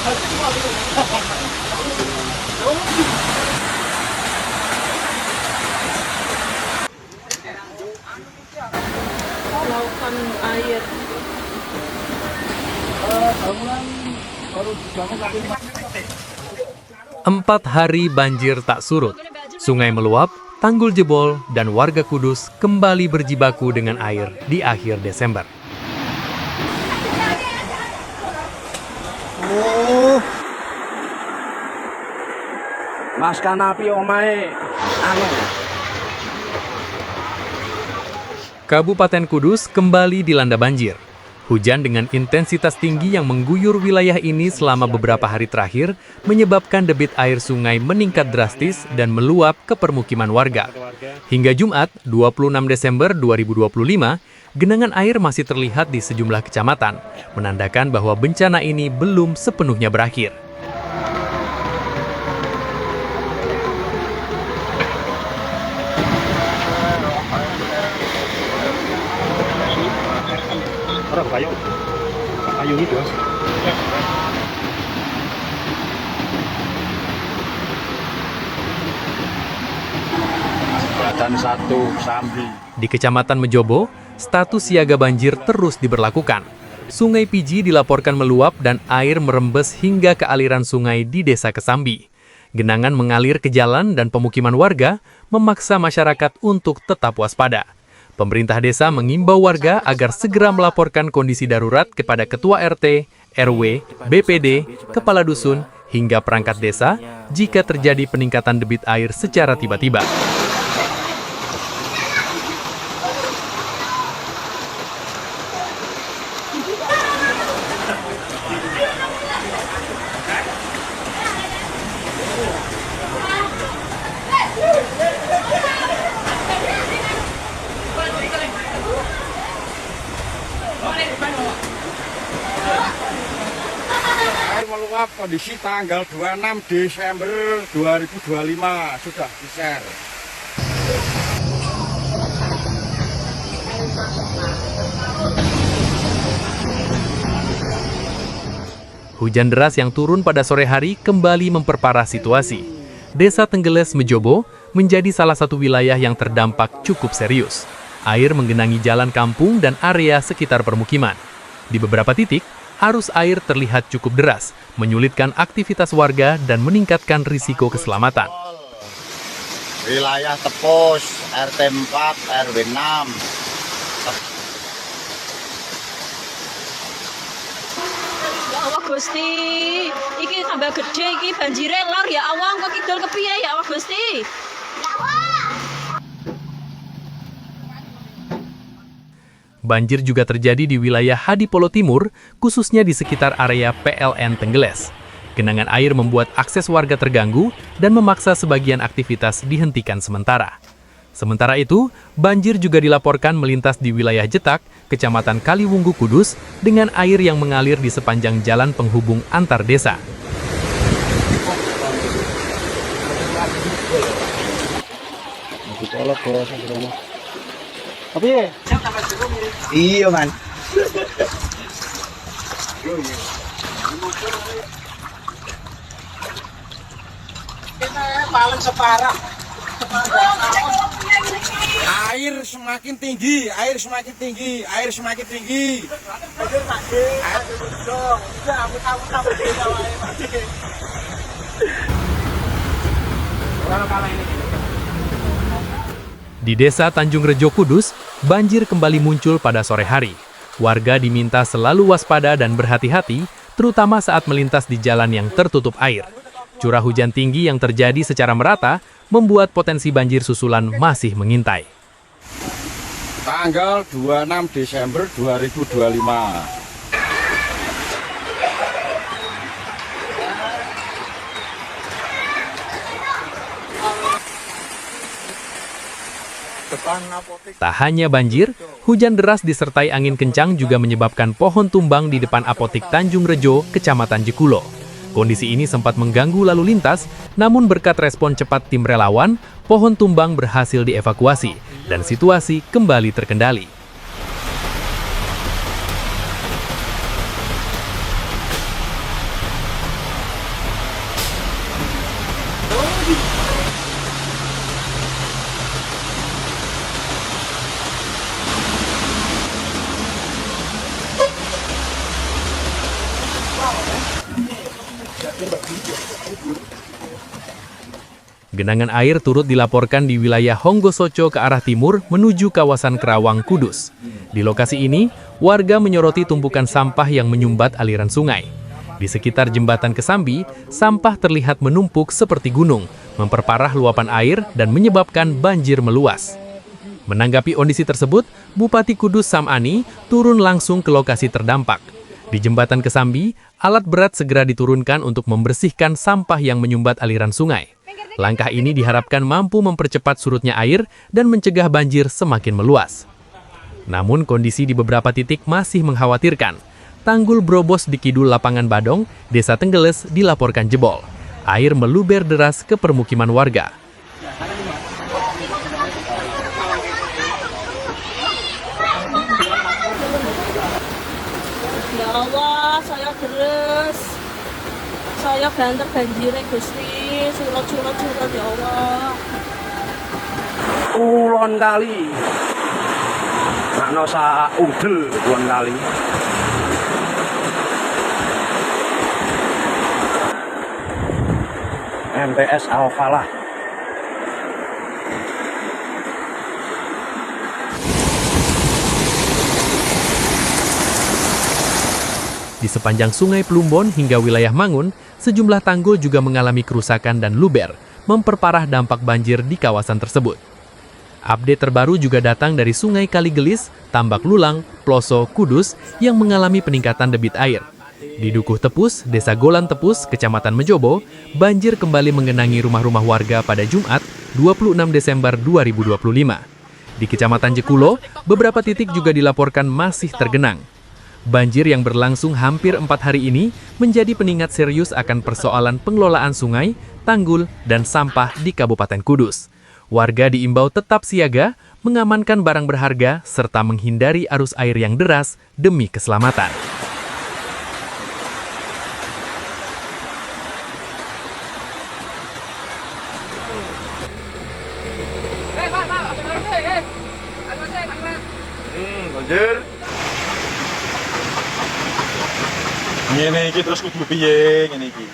Lautan air. 4 hari banjir tak surut. Sungai meluap, tanggul jebol, dan warga Kudus kembali berjibaku dengan air di akhir Desember. Mas kanapi omae anu. Kabupaten Kudus kembali dilanda banjir. Hujan dengan intensitas tinggi yang mengguyur wilayah ini selama beberapa hari terakhir menyebabkan debit air sungai meningkat drastis dan meluap ke permukiman warga. Hingga Jumat, 26 Desember 2025, genangan air masih terlihat di sejumlah kecamatan, menandakan bahwa bencana ini belum sepenuhnya berakhir. Kayu gitu. Dan satu Sambi. Di Kecamatan Mejobo, status siaga banjir terus diberlakukan. Sungai Piji dilaporkan meluap dan air merembes hingga ke aliran sungai di Desa Kesambi. Genangan mengalir ke jalan dan pemukiman warga, memaksa masyarakat untuk tetap waspada. Pemerintah desa mengimbau warga agar segera melaporkan kondisi darurat kepada Ketua RT, RW, BPD, Kepala Dusun, hingga perangkat desa jika terjadi peningkatan debit air secara tiba-tiba. Air meluap kondisi tanggal 26 Desember 2025 sudah di-share. Hujan deras yang turun pada sore hari kembali memperparah situasi. Desa Tenggeles Mejobo menjadi salah satu wilayah yang terdampak cukup serius. Air menggenangi jalan kampung dan area sekitar permukiman. Di beberapa titik, arus air terlihat cukup deras, menyulitkan aktivitas warga dan meningkatkan risiko keselamatan. Wilayah Tepus, RT 4, RW 6. Ya Allah Gusti, iki tambah gede iki banjire lor ya Allah, kok kidul kepiye ya Allah Gusti. Banjir juga terjadi di wilayah Hadipolo Timur, khususnya di sekitar area PLN Tenggeles. Genangan air membuat akses warga terganggu dan memaksa sebagian aktivitas dihentikan sementara. Sementara itu, banjir juga dilaporkan melintas di wilayah Jetak, Kecamatan Kaliwunggu Kudus, dengan air yang mengalir di sepanjang jalan penghubung antar desa. Iya, man. Paling separah. Air semakin tinggi, air semakin tinggi, air semakin tinggi. Di Desa Tanjung Rejo Kudus, banjir kembali muncul pada sore hari. Warga diminta selalu waspada dan berhati-hati, terutama saat melintas di jalan yang tertutup air. Curah hujan tinggi yang terjadi secara merata membuat potensi banjir susulan masih mengintai. Tanggal 26 Desember 2025. Tak hanya banjir, hujan deras disertai angin kencang juga menyebabkan pohon tumbang di depan apotik Tanjung Rejo, Kecamatan Jekulo. Kondisi ini sempat mengganggu lalu lintas, namun berkat respon cepat tim relawan, pohon tumbang berhasil dievakuasi dan situasi kembali terkendali. Genangan air turut dilaporkan di wilayah Honggosocho ke arah timur menuju kawasan Kerawang, Kudus. Di lokasi ini, warga menyoroti tumpukan sampah yang menyumbat aliran sungai. Di sekitar jembatan Kesambi, sampah terlihat menumpuk seperti gunung, memperparah luapan air dan menyebabkan banjir meluas. Menanggapi kondisi tersebut, Bupati Kudus Samani turun langsung ke lokasi terdampak. Di jembatan Kesambi, alat berat segera diturunkan untuk membersihkan sampah yang menyumbat aliran sungai. Langkah ini diharapkan mampu mempercepat surutnya air dan mencegah banjir semakin meluas. Namun kondisi di beberapa titik masih mengkhawatirkan. Tanggul Brobos di Kidul Lapangan Badong, Desa Tenggeles dilaporkan jebol. Air meluber deras ke permukiman warga. Ya Allah, saya deres. Saya banter banjirnya Gusti. Surut ya Allah. Ulon kali. Makno sa udel ulon kali. MTS Al-Falah. Di sepanjang Sungai Plumbon hingga wilayah Mangun, sejumlah tanggul juga mengalami kerusakan dan luber, memperparah dampak banjir di kawasan tersebut. Update terbaru juga datang dari Sungai Kaligelis, Tambak Lulang, Ploso, Kudus yang mengalami peningkatan debit air. Di Dukuh Tepus, Desa Golan Tepus, Kecamatan Mejobo, banjir kembali mengenangi rumah-rumah warga pada Jumat, 26 Desember 2025. Di Kecamatan Jekulo, beberapa titik juga dilaporkan masih tergenang. Banjir yang berlangsung hampir 4 hari ini menjadi pengingat serius akan persoalan pengelolaan sungai, tanggul, dan sampah di Kabupaten Kudus. Warga diimbau tetap siaga, mengamankan barang berharga, serta menghindari arus air yang deras demi keselamatan. Banjir. Ngene iki terus kudu piye ngene iki.